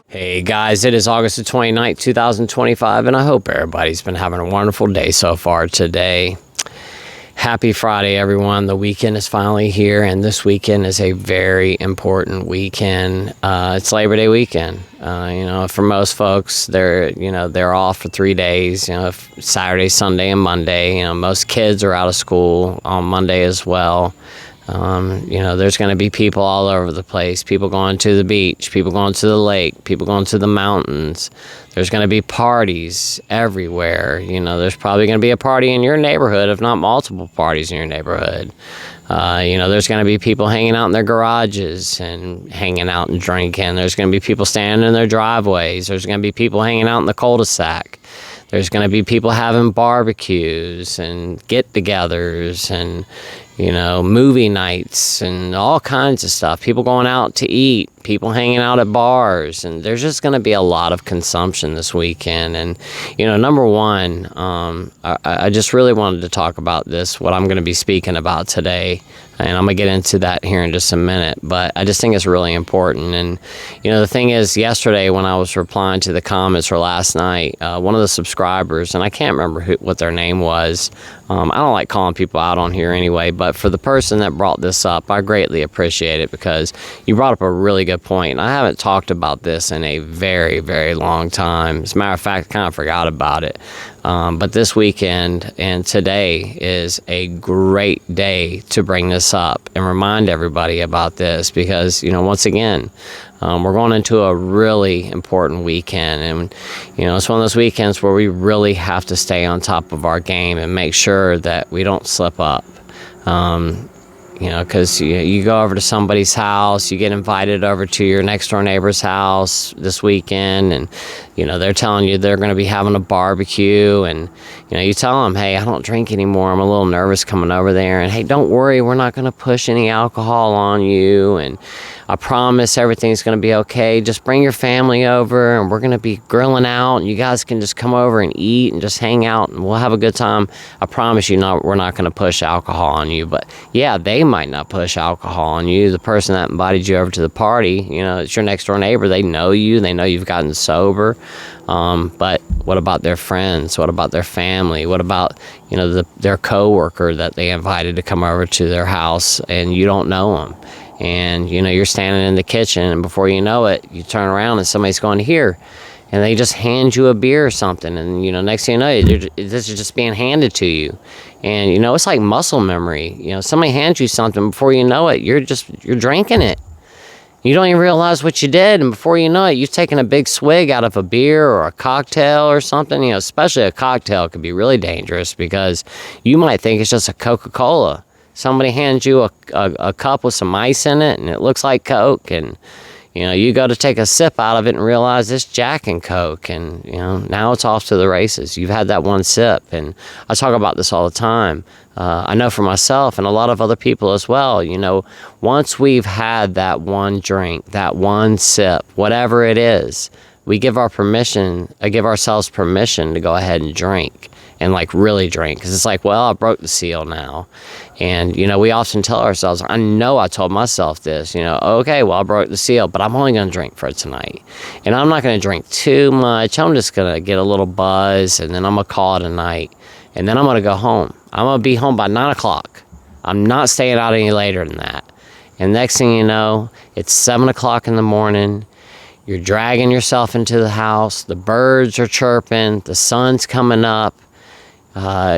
Hey guys, it is August the 29th, 2025, and I hope everybody's been having a wonderful day so far today. Happy Friday, everyone. The weekend is finally here, and this weekend is a very important weekend. It's Labor Day weekend. For most folks, they're off for 3 days, Saturday, Sunday, and Monday. Most kids are out of school on Monday as well. There's going to be people all over the place, people going to the beach, people going to the lake, people going to the mountains. There's going to be parties everywhere. There's probably going to be a party in your neighborhood, if not multiple parties in your neighborhood. There's going to be people hanging out in their garages and hanging out and drinking. There's going to be people standing in their driveways. There's going to be people hanging out in the cul-de-sac. There's going to be people having barbecues and get-togethers and, movie nights and all kinds of stuff. People going out to eat, people hanging out at bars, and there's just going to be a lot of consumption this weekend. And, number one, I just really wanted to talk about this, what I'm going to be speaking about today. And I'm going to get into that here in just a minute, but I just think it's really important. And, the thing is, yesterday when I was replying to the comments, or last night, one of the subscribers, and I can't remember what their name was. I don't like calling people out on here anyway, but for the person that brought this up, I greatly appreciate it, because you brought up a really good point. And I haven't talked about this in a very, very long time. As a matter of fact, I kind of forgot about it. But this weekend and today is a great day to bring this up and remind everybody about this, because, once again, we're going into a really important weekend, and, it's one of those weekends where we really have to stay on top of our game and make sure that we don't slip up. Because you go over to somebody's house, you get invited over to your next door neighbor's house this weekend, and, they're telling you they're going to be having a barbecue, and, you tell them, hey, I don't drink anymore, I'm a little nervous coming over there, and hey, don't worry, we're not going to push any alcohol on you, and I promise everything's going to be okay. Just bring your family over, and we're going to be grilling out, and you guys can just come over and eat and just hang out, and we'll have a good time. I promise you, we're not going to push alcohol on you. But yeah, they might not push alcohol on you. The person that invited you over to the party, it's your next door neighbor. They know you. They know you've gotten sober. But what about their friends? What about their family? What about, their coworker that they invited to come over to their house, and you don't know them? And, you're standing in the kitchen, and before you know it, you turn around and somebody's going here, and they just hand you a beer or something. And, next thing you know, this is just being handed to you. And, it's like muscle memory. Somebody hands you something, before you know it, you're drinking it. You don't even realize what you did, and before you know it, you've taken a big swig out of a beer or a cocktail or something. Especially a cocktail could be really dangerous, because you might think it's just a Coca-Cola. Somebody hands you a cup with some ice in it, and it looks like Coke, and, you go to take a sip out of it and realize it's Jack and Coke, and, now it's off to the races. You've had that one sip, and I talk about this all the time. I know for myself and a lot of other people as well, once we've had that one drink, that one sip, whatever it is, we give ourselves permission to go ahead and drink. And really drink, because it's like, well, I broke the seal now. And, we often tell ourselves, I know I told myself this, okay, well, I broke the seal, but I'm only going to drink for tonight. And I'm not going to drink too much. I'm just going to get a little buzz, and then I'm going to call it a night. And then I'm going to go home. I'm going to be home by 9 o'clock. I'm not staying out any later than that. And next thing you know, it's 7 o'clock in the morning. You're dragging yourself into the house. The birds are chirping. The sun's coming up.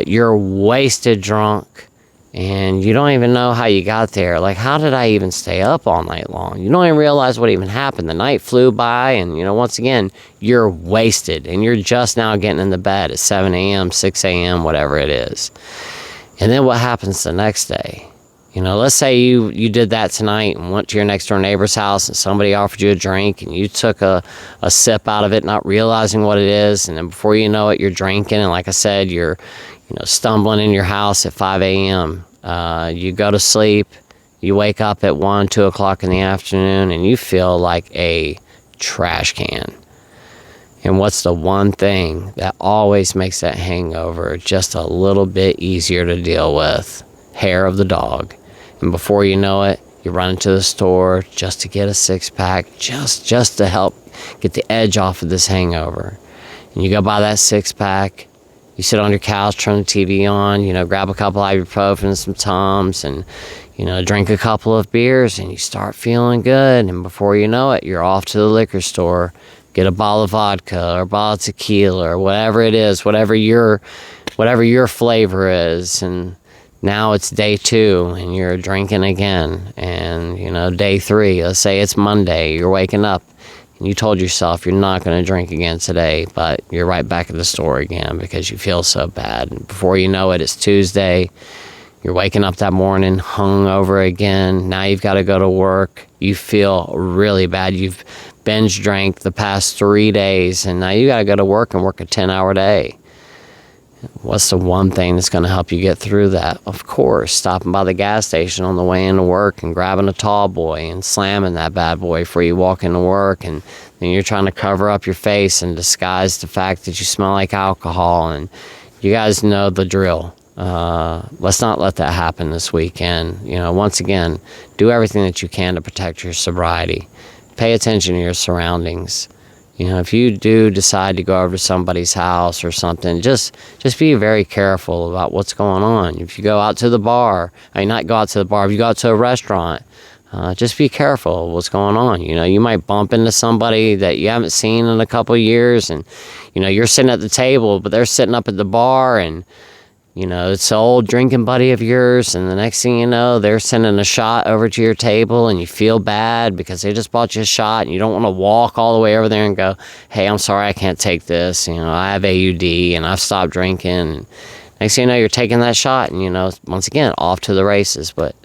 You're wasted drunk, and you don't even know how you got there. Like, how did I even stay up all night long? You don't even realize what even happened. The night flew by, and, once again, you're wasted, and you're just now getting in the bed at 7 a.m., 6 a.m., whatever it is. And then what happens the next day? Let's say you did that tonight and went to your next door neighbor's house, and somebody offered you a drink, and you took a sip out of it, not realizing what it is. And then before you know it, you're drinking. And like I said, you're, stumbling in your house at 5 a.m. You go to sleep, you wake up at 1, 2 o'clock in the afternoon, and you feel like a trash can. And what's the one thing that always makes that hangover just a little bit easier to deal with? hair of the dog. And before you know it, you run into the store just to get a six-pack, just to help get the edge off of this hangover. And you go buy that six-pack, you sit on your couch, turn the TV on, grab a couple ibuprofen, some Tums, and, drink a couple of beers, and you start feeling good. And before you know it, you're off to the liquor store, get a bottle of vodka or a bottle of tequila or whatever it is, whatever your flavor is. And now it's day 2 and you're drinking again. And, day 3, let's say it's Monday, you're waking up and you told yourself you're not going to drink again today, but you're right back at the store again because you feel so bad. And before you know it, it's Tuesday. You're waking up that morning hungover again. Now you've got to go to work. You feel really bad. You've binge drank the past 3 days, and now you got to go to work and work a 10-hour day. What's the one thing that's going to help you get through that? Of course, stopping by the gas station on the way into work and grabbing a tall boy and slamming that bad boy before you walk into work. And then you're trying to cover up your face and disguise the fact that you smell like alcohol. And you guys know the drill. Let's not let that happen this weekend. Once again, do everything that you can to protect your sobriety. Pay attention to your surroundings. If you do decide to go over to somebody's house or something, just be very careful about what's going on. If you go out to the bar, not go out to the bar, if you go out to a restaurant, just be careful of what's going on. You might bump into somebody that you haven't seen in a couple of years, and, you're sitting at the table, but they're sitting up at the bar, and, it's an old drinking buddy of yours, and the next thing you know, they're sending a shot over to your table, and you feel bad because they just bought you a shot, and you don't want to walk all the way over there and go, hey, I'm sorry, I can't take this. I have AUD, and I've stopped drinking. And next thing you know, you're taking that shot, and, once again, off to the races. But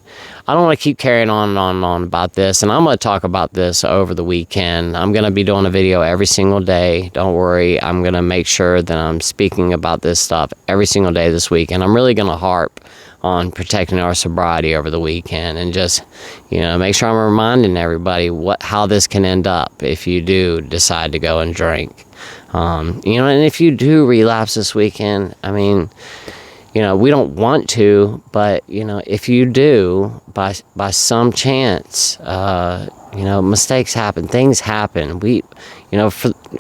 I don't want to keep carrying on and on and on about this, and I'm going to talk about this over the weekend. I'm going to be doing a video every single day. Don't worry. I'm going to make sure that I'm speaking about this stuff every single day this week, and I'm really going to harp on protecting our sobriety over the weekend and just, make sure I'm reminding everybody how this can end up if you do decide to go and drink. And if you do relapse this weekend, we don't want to, but, if you do, by some chance, mistakes happen, things happen.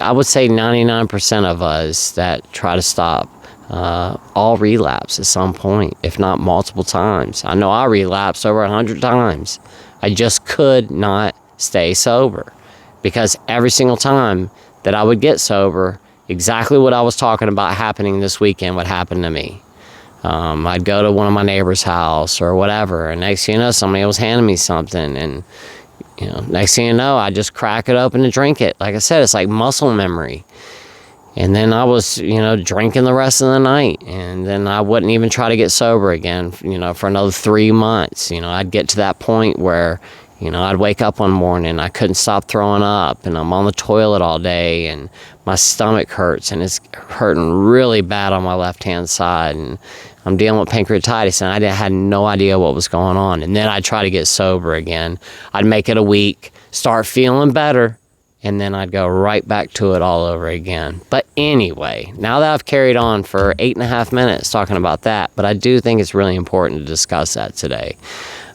I would say 99% of us that try to stop, all relapse at some point, if not multiple times. I know I relapsed over 100 times. I just could not stay sober because every single time that I would get sober, exactly what I was talking about happening this weekend would happen to me. I'd go to one of my neighbor's house or whatever, and next thing you know, somebody was handing me something, and, next thing you know, I just crack it open and drink it. Like I said, it's like muscle memory. And then I was, drinking the rest of the night, and then I wouldn't even try to get sober again, for another 3 months. I'd get to that point where, I'd wake up one morning, I couldn't stop throwing up, and I'm on the toilet all day, and my stomach hurts, and it's hurting really bad on my left-hand side, and I'm dealing with pancreatitis, and I had no idea what was going on. And then I'd try to get sober again. I'd make it a week, start feeling better, and then I'd go right back to it all over again. But anyway, now that I've carried on for 8.5 minutes talking about that, but I do think it's really important to discuss that today.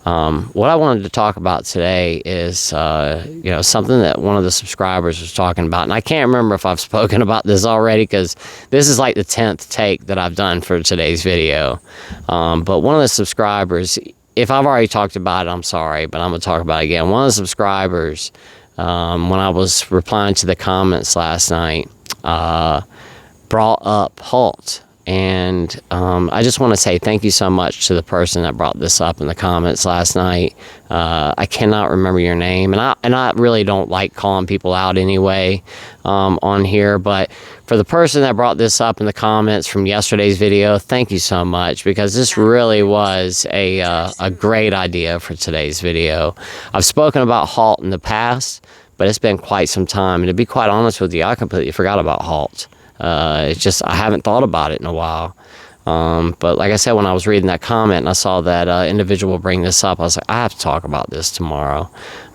What I wanted to talk about today is, something that one of the subscribers was talking about. And I can't remember if I've spoken about this already because this is like the 10th take that I've done for today's video. But one of the subscribers, if I've already talked about it, I'm sorry, but I'm going to talk about it again. One of the subscribers, when I was replying to the comments last night, brought up HALT. And I just want to say thank you so much to the person that brought this up in the comments last night. I cannot remember your name, and I really don't like calling people out anyway on here. But for the person that brought this up in the comments from yesterday's video, thank you so much, because this really was a great idea for today's video. I've spoken about HALT in the past, but it's been quite some time. And to be quite honest with you, I completely forgot about HALT. It's just I haven't thought about it in a while. But like I said, when I was reading that comment and I saw that individual bring this up, I was like, I have to talk about this tomorrow.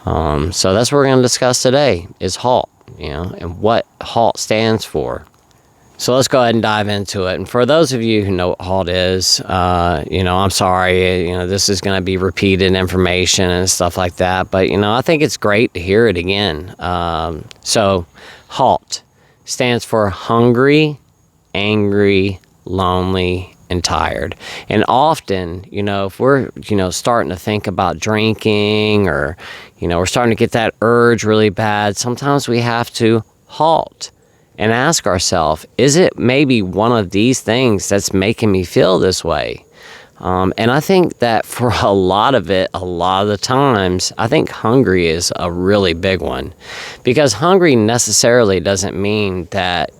So that's what we're going to discuss today is HALT, and what HALT stands for. So let's go ahead and dive into it. And for those of you who know what HALT is, I'm sorry, this is going to be repeated information and stuff like that. But, I think it's great to hear it again. So HALT stands for hungry, angry, lonely, and tired. And often, if we're, starting to think about drinking, or, we're starting to get that urge really bad, sometimes we have to halt and ask ourselves, is it maybe one of these things that's making me feel this way? And I think that for a lot of the times, I think hungry is a really big one. Because hungry necessarily doesn't mean that,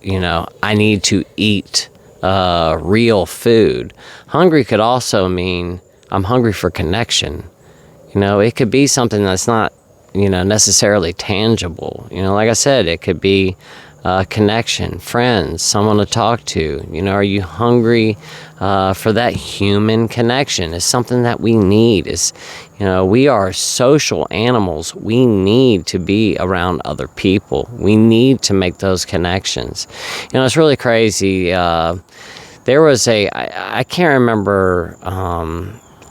I need to eat real food. Hungry could also mean I'm hungry for connection. It could be something that's not, necessarily tangible. Like I said, it could be connection, friends, someone to talk to. Are you hungry for that human connection? It's something that we need. We are social animals. We need to be around other people. We need to make those connections. It's really crazy. There was I can't remember,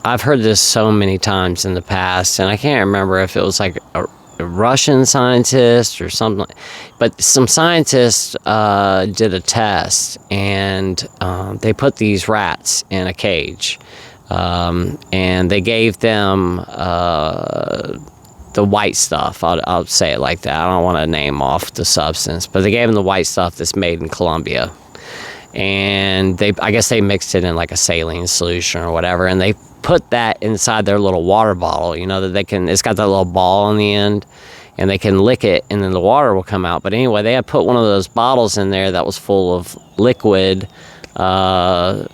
I've heard this so many times in the past, and I can't remember if it was like a Russian scientist or something, but some scientists did a test, and they put these rats in a cage, and they gave them the white stuff. I'll say it like that. I don't want to name off the substance, but they gave them the white stuff that's made in Colombia, and I guess they mixed it in like a saline solution or whatever, and they put that inside their little water bottle, that it's got that little ball on the end, and they can lick it and then the water will come out. But anyway, they had put one of those bottles in there that was full of liquid, the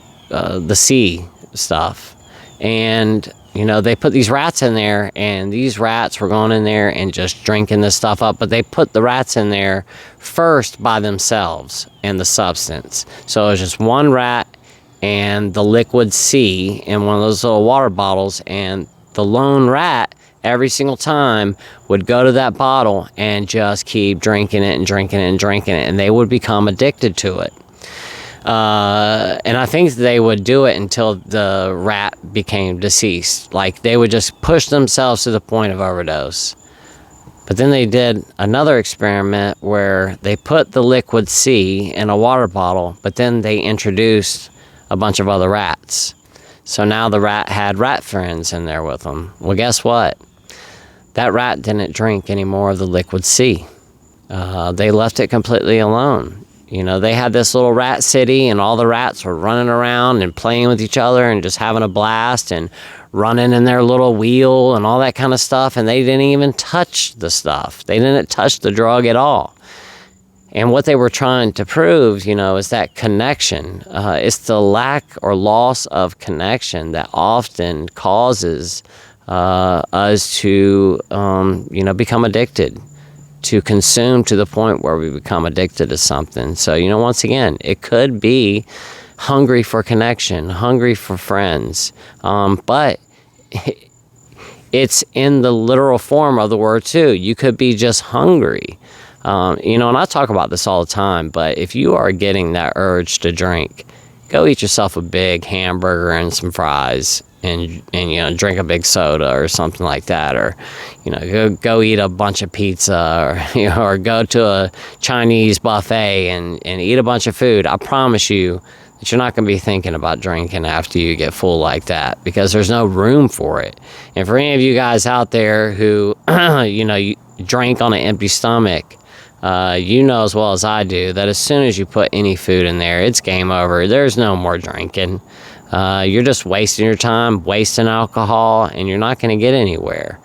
sea stuff. And, they put these rats in there, and these rats were going in there and just drinking this stuff up. But they put the rats in there first by themselves and the substance. So it was just one rat and the liquid sea in one of those little water bottles, and the lone rat every single time would go to that bottle and just keep drinking it and drinking it and drinking it, and they would become addicted to it. And I think they would do it until the rat became deceased. Like, they would just push themselves to the point of overdose. But then they did another experiment where they put the liquid sea in a water bottle, but then they introduced a bunch of other rats. So now the rat had rat friends in there with them. Well, guess what? That rat didn't drink any more of the liquid sea. They left it completely alone. They had this little rat city, and all the rats were running around and playing with each other and just having a blast and running in their little wheel and all that kind of stuff. And they didn't even touch the stuff. They didn't touch the drug at all. And what they were trying to prove, is that connection. It's the lack or loss of connection that often causes us to, become addicted, to consume to the point where we become addicted to something. So, once again, it could be hungry for connection, hungry for friends, but it's in the literal form of the word too. You could be just hungry. And I talk about this all the time, but if you are getting that urge to drink, go eat yourself a big hamburger and some fries, and drink a big soda or something like that, or go eat a bunch of pizza, or or go to a Chinese buffet and eat a bunch of food. I promise you that you're not going to be thinking about drinking after you get full like that, because there's no room for it. And for any of you guys out there who you drink on an empty stomach, you know as well as I do that as soon as you put any food in there, it's game over. There's no more drinking. You're just wasting your time, wasting alcohol, and you're not going to get anywhere.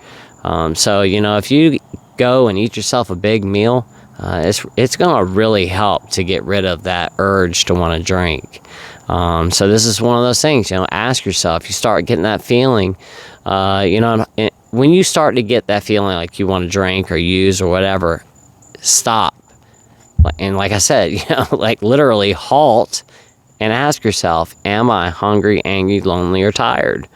So, if you go and eat yourself a big meal, it's going to really help to get rid of that urge to want to drink. So this is one of those things, ask yourself, you start getting that feeling, when you start to get that feeling like you want to drink or use or whatever, stop. And like I said, literally halt and ask yourself, am I hungry, angry, lonely, or tired?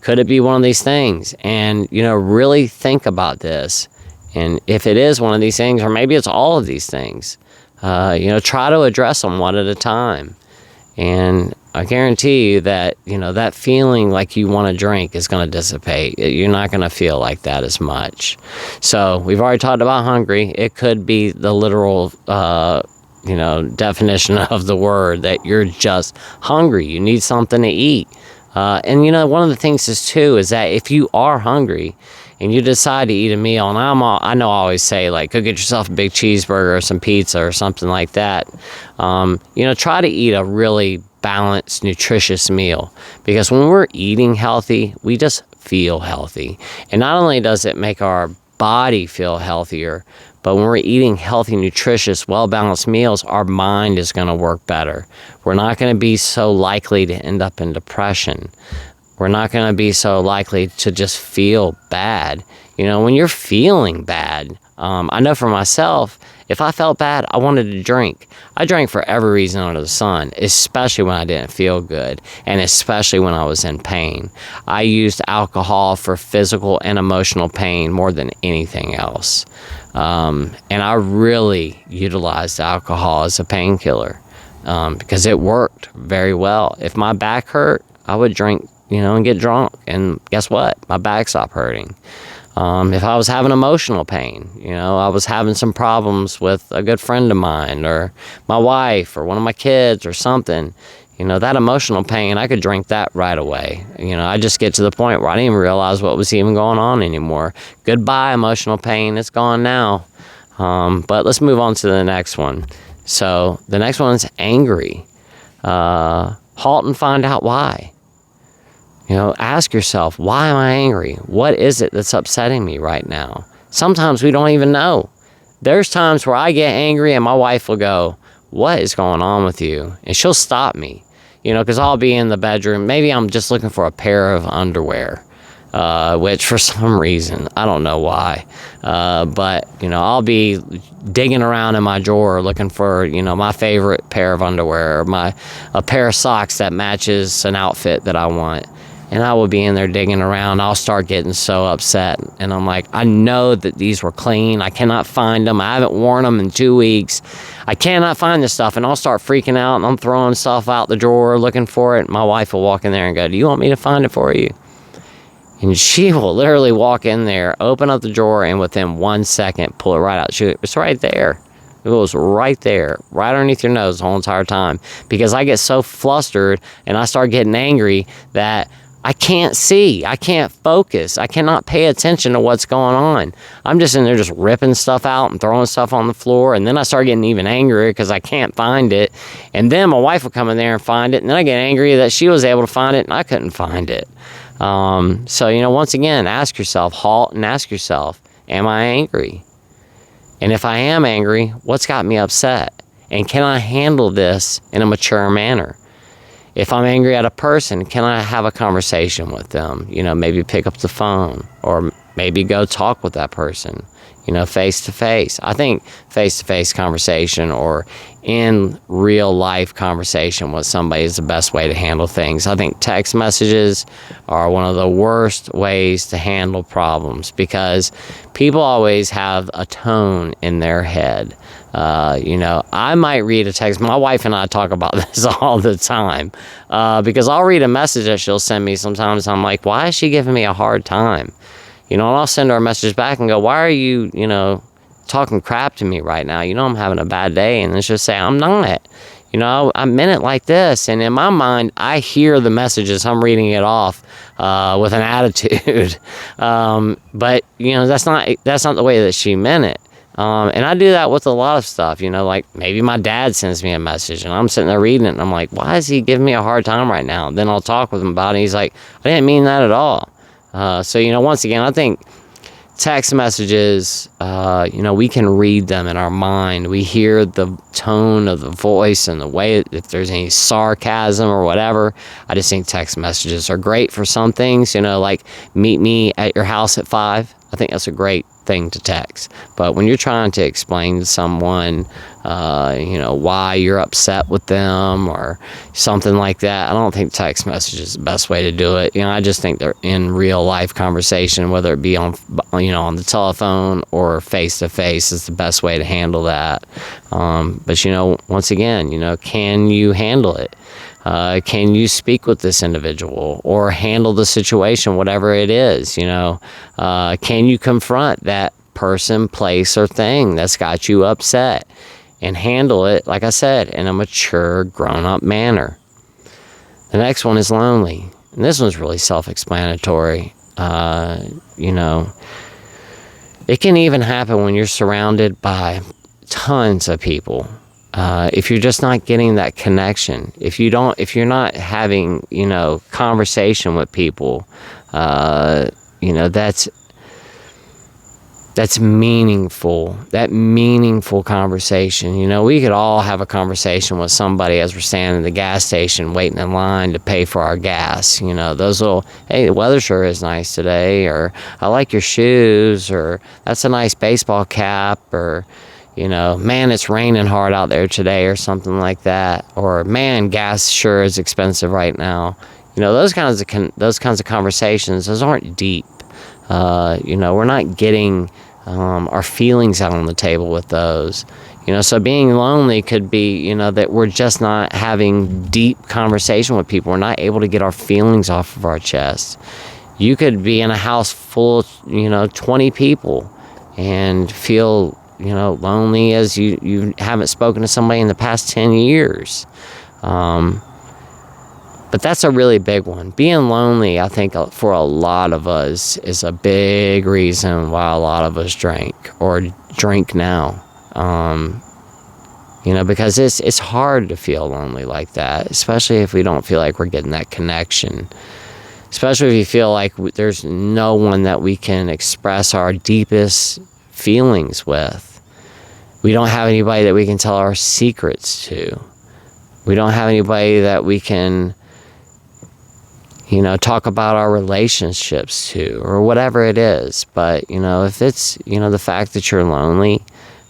Could it be one of these things? And, really think about this. And if it is one of these things, or maybe it's all of these things, Try to address them one at a time. And I guarantee you that, that feeling like you want to drink is going to dissipate. You're not going to feel like that as much. So we've already talked about hungry. It could be the literal, definition of the word, that you're just hungry. You need something to eat. And one of the things is that if you are hungry and you decide to eat a meal, and I know I always say, like, go get yourself a big cheeseburger or some pizza or something like that. Try to eat a really balanced, nutritious meal, because when we're eating healthy, we just feel healthy. And not only does it make our body feel healthier, but when we're eating healthy, nutritious, well-balanced meals, our mind is going to work better. We're not going to be so likely to end up in depression. We're not going to be so likely to just feel bad. When you're feeling bad, I know for myself, if I felt bad, I wanted to drink. I drank for every reason under the sun, especially when I didn't feel good, and especially when I was in pain. I used alcohol for physical and emotional pain more than anything else. And I really utilized alcohol as a painkiller, because it worked very well. If my back hurt, I would drink, and get drunk, and guess what? My back stopped hurting. If I was having emotional pain, I was having some problems with a good friend of mine or my wife or one of my kids or something, that emotional pain, I could drink that right away. I just get to the point where I didn't even realize what was even going on anymore. Goodbye, emotional pain. It's gone now. But let's move on to the next one. So the next one is angry. Halt and find out why. Ask yourself, why am I angry? What is it that's upsetting me right now? Sometimes we don't even know. There's times where I get angry and my wife will go, what is going on with you? And she'll stop me, because I'll be in the bedroom. Maybe I'm just looking for a pair of underwear, which for some reason, I don't know why. But I'll be digging around in my drawer looking for, my favorite pair of underwear or a pair of socks that matches an outfit that I want. And I will be in there digging around. I'll start getting so upset. And I'm like, I know that these were clean. I cannot find them. I haven't worn them in 2 weeks. I cannot find this stuff. And I'll start freaking out. And I'm throwing stuff out the drawer looking for it. My wife will walk in there and go, do you want me to find it for you? And she will literally walk in there, open up the drawer, and within 1 second, pull it right out. It's right there. It was right there, right underneath your nose the whole entire time. Because I get so flustered and I start getting angry that I can't see. I can't focus. I cannot pay attention to what's going on. I'm just in there just ripping stuff out and throwing stuff on the floor. And then I start getting even angrier because I can't find it. And then my wife will come in there and find it. And then I get angry that she was able to find it and I couldn't find it. So, once again, ask yourself, halt and ask yourself, am I angry? And if I am angry, what's got me upset? And can I handle this in a mature manner? If I'm angry at a person, can I have a conversation with them? Maybe pick up the phone or maybe go talk with that person, face to face. I think face to face conversation or in real life conversation with somebody is the best way to handle things. I think text messages are one of the worst ways to handle problems because people always have a tone in their head. I might read a text. My wife and I talk about this all the time because I'll read a message that she'll send me sometimes. I'm like, why is she giving me a hard time? And I'll send her a message back and go, why are you, talking crap to me right now? I'm having a bad day. And then she'll say, I'm not. I meant it like this. And in my mind, I hear the messages. I'm reading it off with an attitude. But, that's not the way that she meant it. And I do that with a lot of stuff, like maybe my dad sends me a message and I'm sitting there reading it and I'm like, why is he giving me a hard time right now? And then I'll talk with him about it. He's like, I didn't mean that at all. So, once again, I think text messages, we can read them in our mind. We hear the tone of the voice and the way, if there's any sarcasm or whatever. I just think text messages are great for some things, like meet me at your house at 5. I think that's a great thing to text. But when you're trying to explain to someone, why you're upset with them or something like that, I don't think text message is the best way to do it. I just think they're in real life conversation, whether it be on the telephone or face to face, is the best way to handle that. But once again, can you handle it? Can you speak with this individual or handle the situation, whatever it is? Can you confront that person, place, or thing that's got you upset and handle it, like I said, in a mature, grown-up manner? The next one is lonely. And this one's really self-explanatory. It can even happen when you're surrounded by tons of people. If you're just not getting that connection, if you're not having, conversation with people, that's meaningful, that meaningful conversation. We could all have a conversation with somebody as we're standing at the gas station waiting in line to pay for our gas. Those little, hey, the weather sure is nice today, or I like your shoes, or that's a nice baseball cap, or man, it's raining hard out there today, or something like that. Or, man, gas sure is expensive right now. Those kinds of conversations, those aren't deep. We're not getting our feelings out on the table with those. So being lonely could be, that we're just not having deep conversation with people. We're not able to get our feelings off of our chest. You could be in a house full of, 20 people and feel lonely as you haven't spoken to somebody in the past 10 years. But that's a really big one. Being lonely, I think, for a lot of us is a big reason why a lot of us drink or drink now. Because it's hard to feel lonely like that, especially if we don't feel like we're getting that connection. Especially if you feel like there's no one that we can express our deepest feelings with. We don't have anybody that we can tell our secrets to. We don't have anybody that we can, talk about our relationships to, or whatever it is. But, if it's, the fact that you're lonely,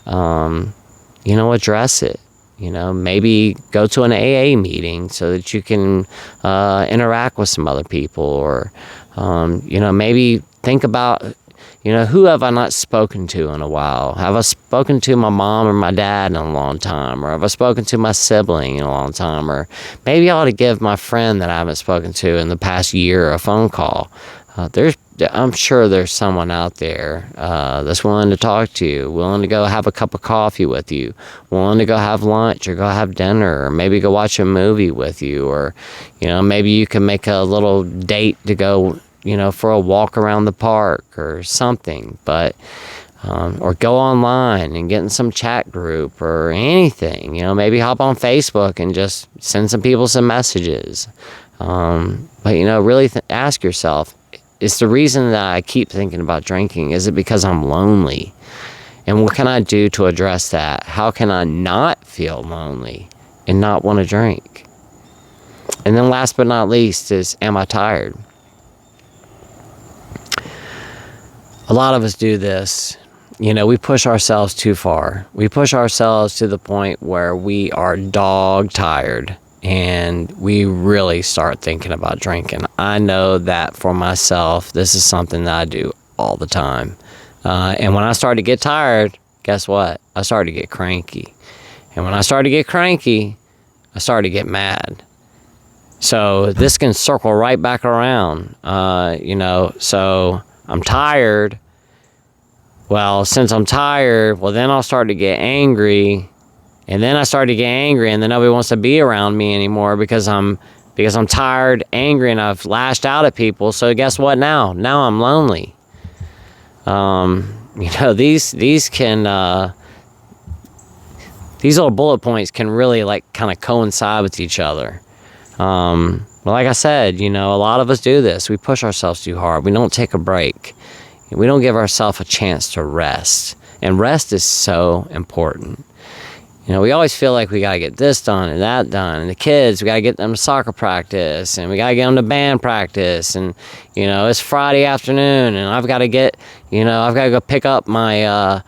address it. Maybe go to an AA meeting so that you can interact with some other people, or, maybe think about, who have I not spoken to in a while? Have I spoken to my mom or my dad in a long time? Or have I spoken to my sibling in a long time? Or maybe I ought to give my friend that I haven't spoken to in the past year a phone call. I'm sure there's someone out there that's willing to talk to you, willing to go have a cup of coffee with you, willing to go have lunch or go have dinner, or maybe go watch a movie with you, or, maybe you can make a little date to go, for a walk around the park or something. But or go online and get in some chat group or anything. Maybe hop on Facebook and just send some people some messages. But really ask yourself, is the reason that I keep thinking about drinking, is it because I'm lonely? And what can I do to address that? How can I not feel lonely and not want to drink? And then last but not least is, am I tired? A lot of us do this. We push ourselves too far. We push ourselves to the point where we are dog tired and we really start thinking about drinking. I know that for myself, this is something that I do all the time. And when I start to get tired, guess what? I start to get cranky. And when I start to get cranky, I start to get mad. So this can circle right back around, so I'm tired. Well, since I'm tired, then I'll start to get angry. And then I start to get angry, and then nobody wants to be around me anymore because I'm tired, angry, and I've lashed out at people. So guess what now? Now I'm lonely. These can these little bullet points can really kind of coincide with each other. Like I said, a lot of us do this. We push ourselves too hard. We don't take a break. We don't give ourselves a chance to rest. And rest is so important. You know, we always feel like we got to get this done and that done. And the kids, we got to get them to soccer practice, and we got to get them to band practice. And, you know, it's Friday afternoon, and I've got to go pick up my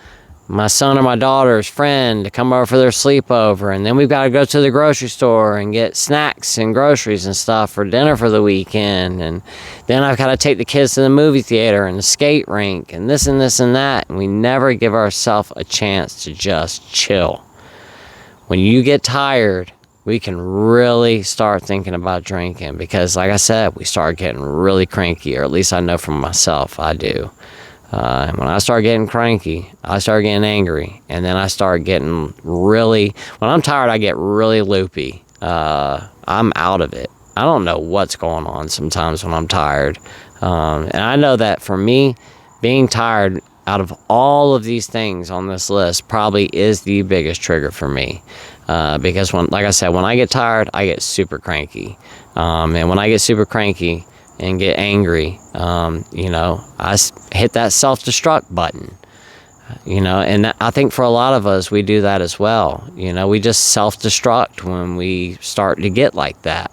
son or my daughter's friend to come over for their sleepover. And then we've got to go to the grocery store and get snacks and groceries and stuff for dinner for the weekend. And then I've got to take the kids to the movie theater and the skate rink and this and this and that. And we never give ourselves a chance to just chill. When you get tired, we can really start thinking about drinking, because like I said, we start getting really cranky, or at least I know from myself, I do. And when I start getting cranky, I start getting angry, and then I start getting when I'm tired, I get really loopy. I'm out of it. I don't know what's going on sometimes when I'm tired. And I know that for me, being tired out of all of these things on this list probably is the biggest trigger for me. Because like I said, when I get tired, I get super cranky. And when I get super cranky and get angry, I hit that self-destruct button. And I think for a lot of us, we do that as well. We just self-destruct when we start to get like that.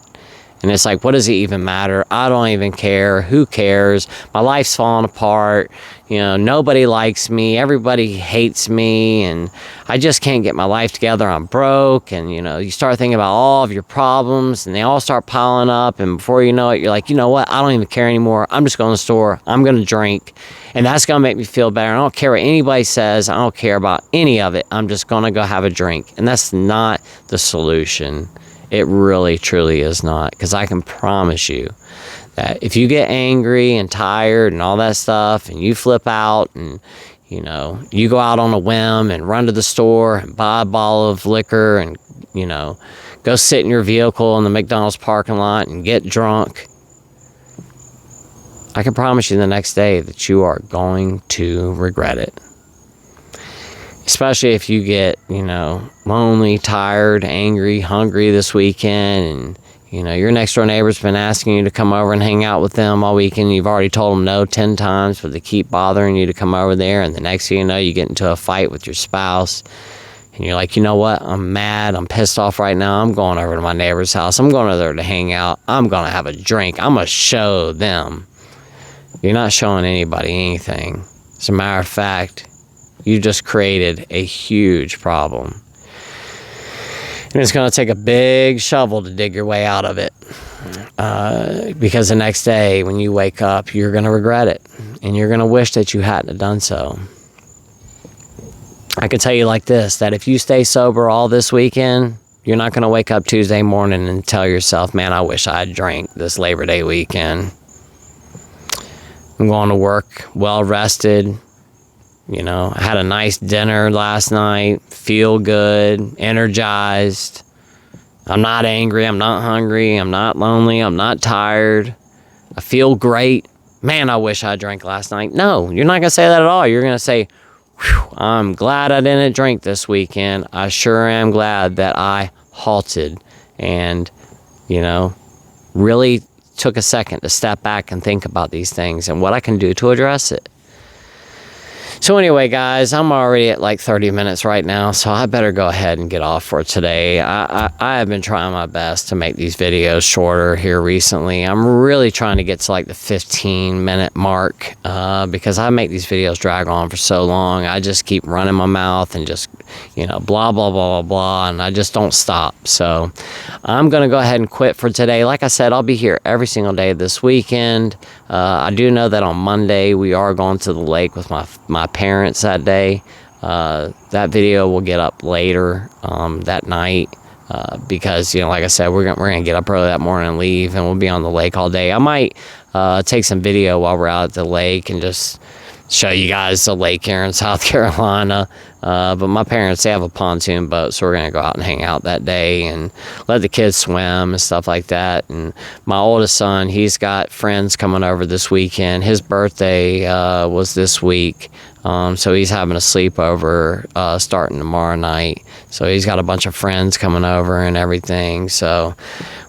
And it's like, what does it even matter? I don't even care. Who cares? My life's falling apart. Nobody likes me. Everybody hates me. And I just can't get my life together. I'm broke. And, you start thinking about all of your problems, and they all start piling up. And before you know it, you're like, you know what? I don't even care anymore. I'm just going to the store. I'm going to drink. And that's going to make me feel better. I don't care what anybody says. I don't care about any of it. I'm just going to go have a drink. And that's not the solution. It really, truly is not, because I can promise you that if you get angry and tired and all that stuff, and you flip out, and, you go out on a whim and run to the store and buy a bottle of liquor and, go sit in your vehicle in the McDonald's parking lot and get drunk, I can promise you the next day that you are going to regret it. Especially if you get, lonely, tired, angry, hungry this weekend, and, your next door neighbor's been asking you to come over and hang out with them all weekend. You've already told them no 10 times, but they keep bothering you to come over there. And the next thing you know, you get into a fight with your spouse. And you're like, you know what? I'm mad. I'm pissed off right now. I'm going over to my neighbor's house. I'm going over there to hang out. I'm going to have a drink. I'm going to show them. You're not showing anybody anything. As a matter of fact, you just created a huge problem. And it's going to take a big shovel to dig your way out of it. Because the next day when you wake up, you're going to regret it. And you're going to wish that you hadn't have done so. I can tell you like this, that if you stay sober all this weekend, you're not going to wake up Tuesday morning and tell yourself, man, I wish I had drank this Labor Day weekend. I'm going to work well rested. I had a nice dinner last night, feel good, energized. I'm not angry, I'm not hungry, I'm not lonely, I'm not tired. I feel great. Man, I wish I drank last night. No, you're not going to say that at all. You're going to say, I'm glad I didn't drink this weekend. I sure am glad that I halted and, really took a second to step back and think about these things and what I can do to address it. So anyway, guys, I'm already at like 30 minutes right now, so I better go ahead and get off for today. I have been trying my best to make these videos shorter here recently. I'm really trying to get to like the 15-minute mark because I make these videos drag on for so long. I just keep running my mouth and just, blah, blah, blah, blah, blah, and I just don't stop. So I'm going to go ahead and quit for today. Like I said, I'll be here every single day this weekend. I do know that on Monday we are going to the lake with my parents that day. That video will get up later that night because like I said, we're gonna get up early that morning and leave, and we'll be on the lake all day. I might take some video while we're out at the lake and just show you guys the lake here in South Carolina. But my parents, they have a pontoon boat, so we're going to go out and hang out that day and let the kids swim and stuff like that. And my oldest son, he's got friends coming over this weekend. His birthday was this week, so he's having a sleepover starting tomorrow night. So he's got a bunch of friends coming over and everything. So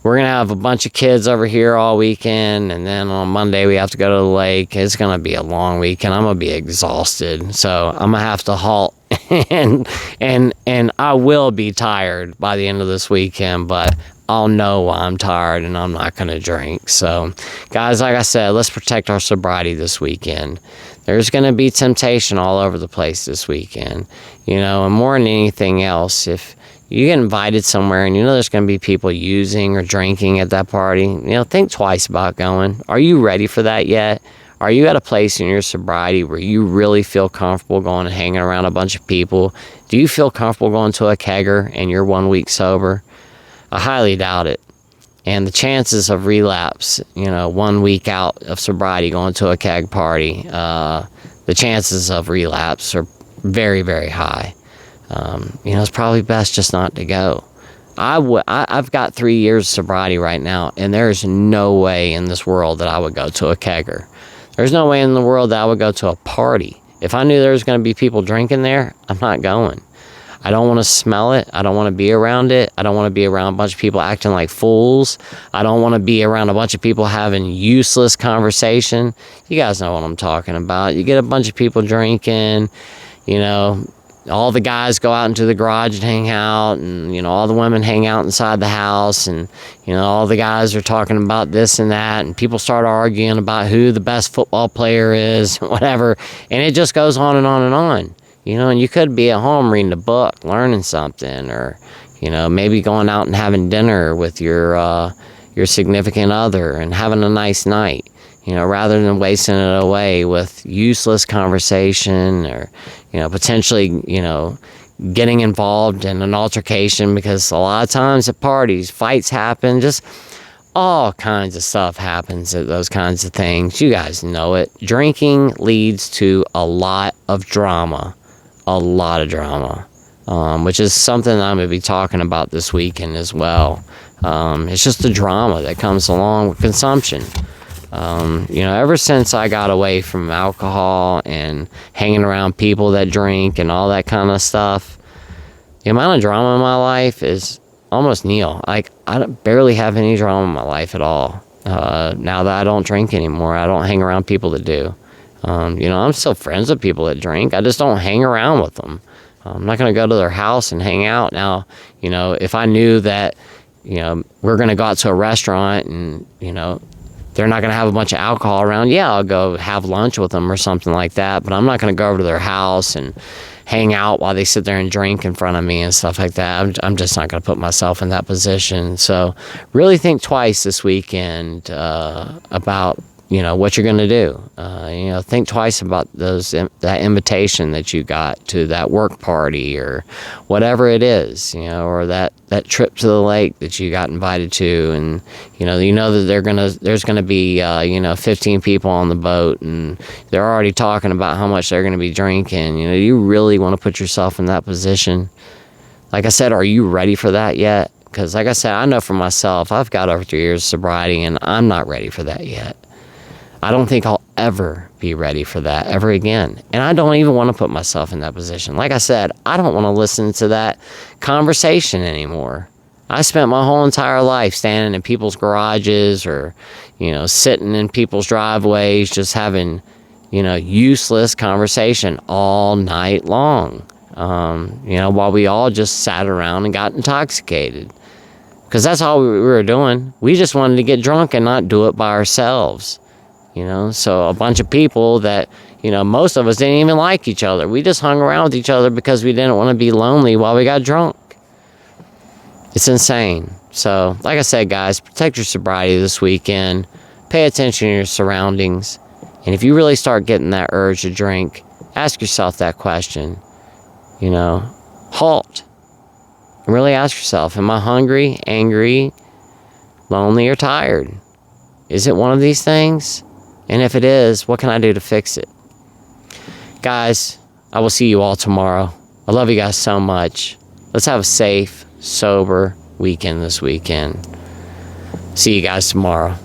we're going to have a bunch of kids over here all weekend. And then on Monday, we have to go to the lake. It's going to be a long weekend. I'm going to be exhausted. So I'm going to have to halt and I will be tired by the end of this weekend, but I'll know I'm tired and I'm not going to drink. So, guys, like I said, let's protect our sobriety this weekend. There's going to be temptation all over the place this weekend, and more than anything else, if you get invited somewhere and there's going to be people using or drinking at that party, think twice about going. Are you ready for that yet? Are you at a place in your sobriety where you really feel comfortable going and hanging around a bunch of people? Do you feel comfortable going to a kegger and you're 1 week sober? I highly doubt it. And the chances of relapse, 1 week out of sobriety going to a keg party, the chances of relapse are very, very high. It's probably best just not to go. I've got 3 years of sobriety right now, and there's no way in this world that I would go to a kegger. There's no way in the world that I would go to a party. If I knew there was going to be people drinking there, I'm not going. I don't want to smell it. I don't want to be around it. I don't want to be around a bunch of people acting like fools. I don't want to be around a bunch of people having useless conversation. You guys know what I'm talking about. You get a bunch of people drinking, all the guys go out into the garage and hang out, and all the women hang out inside the house, and all the guys are talking about this and that, and people start arguing about who the best football player is, whatever, and it just goes on and on and on. And you could be at home reading a book, learning something, or maybe going out and having dinner with your significant other and having a nice night, rather than wasting it away with useless conversation, or potentially getting involved in an altercation, because a lot of times at parties fights happen, just all kinds of stuff happens at those kinds of things. You guys know it. Drinking leads to a lot of drama, which is something I'm going to be talking about this weekend as well. It's just the drama that comes along with consumption. Ever since I got away from alcohol and hanging around people that drink and all that kind of stuff, the amount of drama in my life is almost nil. Like, I barely have any drama in my life at all. Now that I don't drink anymore, I don't hang around people that do. I'm still friends with people that drink. I just don't hang around with them. I'm not going to go to their house and hang out. Now, if I knew that, we're going to go out to a restaurant and, they're not going to have a bunch of alcohol around, yeah, I'll go have lunch with them or something like that. But I'm not going to go over to their house and hang out while they sit there and drink in front of me and stuff like that. I'm just not going to put myself in that position. So really think twice this weekend about what you're going to do. Think twice about that invitation that you got to that work party or whatever it is, or that trip to the lake that you got invited to, and that there's gonna be 15 people on the boat, and they're already talking about how much they're gonna be drinking. You really want to put yourself in that position. Like I said, are you ready for that yet? Because like I said, I know for myself, I've got over 3 years of sobriety, and I'm not ready for that yet. I don't think I'll ever be ready for that ever again. And I don't even want to put myself in that position. Like I said, I don't want to listen to that conversation anymore. I spent my whole entire life standing in people's garages or, sitting in people's driveways, just having, useless conversation all night long. While we all just sat around and got intoxicated. Because that's all we were doing. We just wanted to get drunk and not do it by ourselves. So a bunch of people that, most of us didn't even like each other. We just hung around with each other because we didn't want to be lonely while we got drunk. It's insane. So, like I said, guys, protect your sobriety this weekend. Pay attention to your surroundings. And if you really start getting that urge to drink, ask yourself that question. HALT. And really ask yourself, am I hungry, angry, lonely, or tired? Is it one of these things? And if it is, what can I do to fix it? Guys, I will see you all tomorrow. I love you guys so much. Let's have a safe, sober weekend this weekend. See you guys tomorrow.